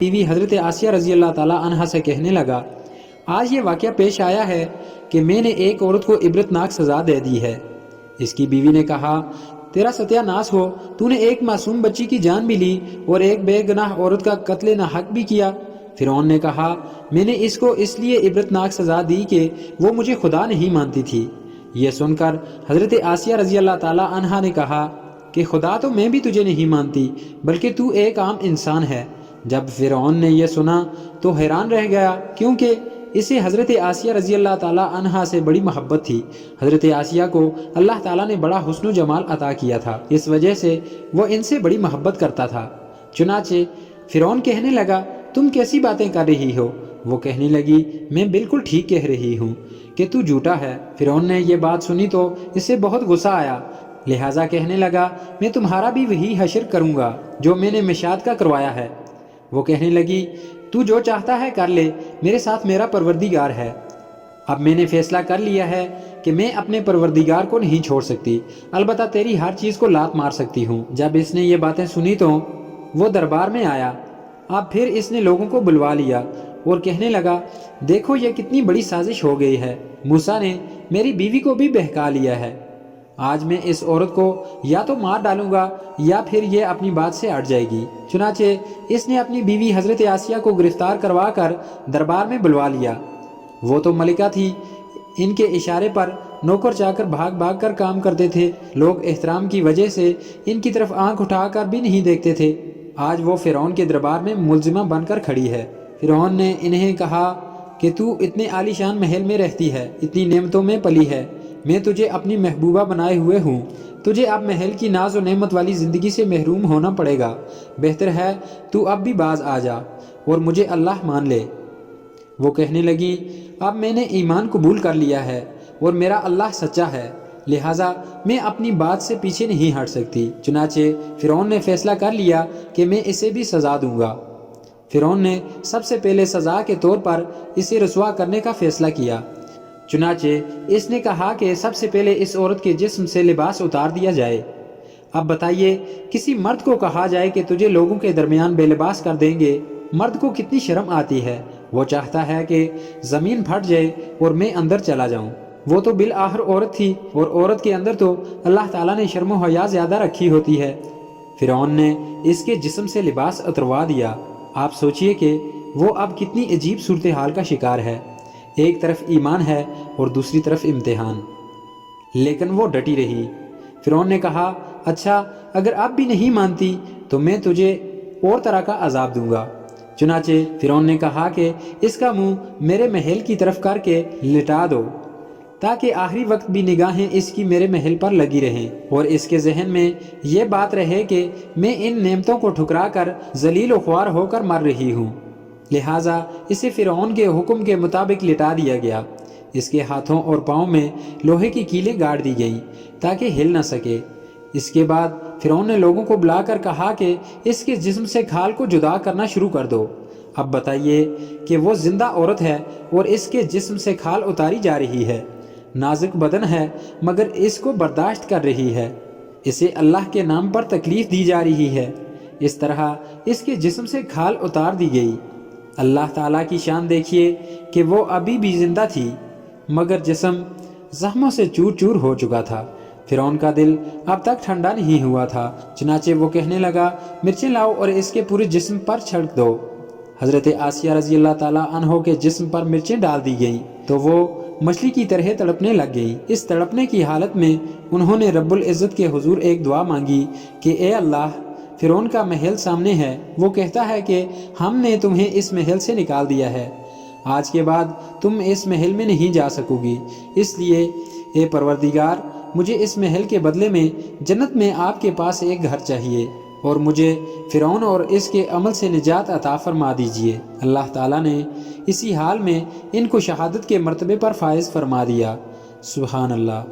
بیوی حضرت آسیہ رضی اللہ تعالیٰ عنہا سے کہنے لگا، آج یہ واقعہ پیش آیا ہے کہ میں نے ایک عورت کو عبرتناک سزا دے دی ہے۔ اس کی بیوی نے کہا، تیرا ستیہ ناس ہو، تو نے ایک معصوم بچی کی جان بھی لی اور ایک بے گناہ عورت کا قتل ناحق بھی کیا۔ فرعون نے کہا، میں نے اس کو اس لیے عبرتناک سزا دی کہ وہ مجھے خدا نہیں مانتی تھی۔ یہ سن کر حضرت آسیہ رضی اللہ تعالیٰ عنہا نے کہا کہ خدا تو میں بھی تجھے نہیں مانتی، بلکہ تو ایک عام انسان ہے۔ جب فرعون نے یہ سنا تو حیران رہ گیا، کیونکہ اسے حضرت آسیہ رضی اللہ تعالیٰ عنہا سے بڑی محبت تھی۔ حضرت آسیہ کو اللہ تعالیٰ نے بڑا حسن و جمال عطا کیا تھا، اس وجہ سے وہ ان سے بڑی محبت کرتا تھا۔ چنانچہ فرعون کہنے لگا، تم کیسی باتیں کر رہی ہو؟ وہ کہنے لگی، میں بالکل ٹھیک کہہ رہی ہوں کہ تو جھوٹا ہے۔ فرعون نے یہ بات سنی تو اس سے بہت غصہ آیا، لہٰذا کہنے لگا، میں تمہارا بھی وہی حشر کروں گا جو میں نے مشاد کا کروایا ہے۔ وہ کہنے لگی، تو جو چاہتا ہے کر لے، میرے ساتھ میرا پروردگار ہے۔ اب میں نے فیصلہ کر لیا ہے کہ میں اپنے پروردگار کو نہیں چھوڑ سکتی، البتہ تیری ہر چیز کو لات مار سکتی ہوں۔ جب اس نے یہ باتیں سنی تو وہ دربار میں آیا۔ اب پھر اس نے لوگوں کو بلوا لیا اور کہنے لگا، دیکھو یہ کتنی بڑی سازش ہو گئی ہے، موسیٰ نے میری بیوی کو بھی بہکا لیا ہے۔ آج میں اس عورت کو یا تو مار ڈالوں گا یا پھر یہ اپنی بات سے اڑ جائے گی۔ چنانچہ اس نے اپنی بیوی حضرت آسیہ کو گرفتار کروا کر دربار میں بلوا لیا۔ وہ تو ملکہ تھی، ان کے اشارے پر نوکر چاکر بھاگ بھاگ کر کام کرتے تھے، لوگ احترام کی وجہ سے ان کی طرف آنکھ اٹھا کر بھی نہیں دیکھتے تھے۔ آج وہ فرعون کے دربار میں ملزمہ بن کر کھڑی ہے۔ فرعون نے انہیں کہا کہ تو اتنے عالی شان محل میں رہتی ہے، اتنی نعمتوں میں پلی ہے، میں تجھے اپنی محبوبہ بنائے ہوئے ہوں، تجھے اب محل کی ناز و نعمت والی زندگی سے محروم ہونا پڑے گا، بہتر ہے تو اب بھی باز آ جا اور مجھے اللہ مان لے۔ وہ کہنے لگی، اب میں نے ایمان قبول کر لیا ہے اور میرا اللہ سچا ہے، لہٰذا میں اپنی بات سے پیچھے نہیں ہٹ سکتی۔ چنانچہ فرعون نے فیصلہ کر لیا کہ میں اسے بھی سزا دوں گا۔ فرعون نے سب سے پہلے سزا کے طور پر اسے رسوا کرنے کا فیصلہ کیا۔ چنانچہ اس نے کہا کہ سب سے پہلے اس عورت کے جسم سے لباس اتار دیا جائے۔ اب بتائیے، کسی مرد کو کہا جائے کہ تجھے لوگوں کے درمیان بے لباس کر دیں گے، مرد کو کتنی شرم آتی ہے، وہ چاہتا ہے کہ زمین پھٹ جائے اور میں اندر چلا جاؤں۔ وہ تو بالآخر عورت تھی، اور عورت کے اندر تو اللہ تعالیٰ نے شرم و حیا زیادہ رکھی ہوتی ہے۔ فرعون نے اس کے جسم سے لباس اتروا دیا۔ آپ سوچئے کہ وہ اب کتنی عجیب صورتحال کا شکار ہے، ایک طرف ایمان ہے اور دوسری طرف امتحان، لیکن وہ ڈٹی رہی۔ فرعون نے کہا، اچھا اگر اب بھی نہیں مانتی تو میں تجھے اور طرح کا عذاب دوں گا۔ چنانچہ فرعون نے کہا کہ اس کا منہ میرے محل کی طرف کر کے لٹا دو، تاکہ آخری وقت بھی نگاہیں اس کی میرے محل پر لگی رہیں اور اس کے ذہن میں یہ بات رہے کہ میں ان نعمتوں کو ٹھکرا کر ذلیل و خوار ہو کر مر رہی ہوں۔ لہٰذا اسے فرعون کے حکم کے مطابق لٹا دیا گیا۔ اس کے ہاتھوں اور پاؤں میں لوہے کی کیلیں گاڑ دی گئیں تاکہ ہل نہ سکے۔ اس کے بعد فرعون نے لوگوں کو بلا کر کہا کہ اس کے جسم سے کھال کو جدا کرنا شروع کر دو۔ اب بتائیے کہ وہ زندہ عورت ہے اور اس کے جسم سے کھال اتاری جا رہی ہے، نازک بدن ہے مگر اس کو برداشت کر رہی ہے، اسے اللہ کے نام پر تکلیف دی جا رہی ہے۔ اس طرح اس کے جسم سے کھال اتار دی گئی۔ اللہ تعالیٰ کی شان دیکھیے کہ وہ ابھی بھی زندہ تھی مگر جسم زخموں سے چور چور ہو چکا تھا۔ فرعون کا دل اب تک ٹھنڈا نہیں ہوا تھا، چنانچہ وہ کہنے لگا، مرچیں لاؤ اور اس کے پورے جسم پر چھڑک دو۔ حضرت آسیہ رضی اللہ تعالیٰ عنہ کے جسم پر مرچیں ڈال دی گئیں تو وہ مچھلی کی طرح تڑپنے لگ گئی۔ اس تڑپنے کی حالت میں انہوں نے رب العزت کے حضور ایک دعا مانگی کہ اے اللہ، فرعون کا محل سامنے ہے، وہ کہتا ہے کہ ہم نے تمہیں اس محل سے نکال دیا ہے، آج کے بعد تم اس محل میں نہیں جا سکو گی، اس لیے اے پروردگار مجھے اس محل کے بدلے میں جنت میں آپ کے پاس ایک گھر چاہیے اور مجھے فرعون اور اس کے عمل سے نجات عطا فرما دیجیے۔ اللہ تعالیٰ نے اسی حال میں ان کو شہادت کے مرتبے پر فائز فرما دیا۔ سبحان اللہ۔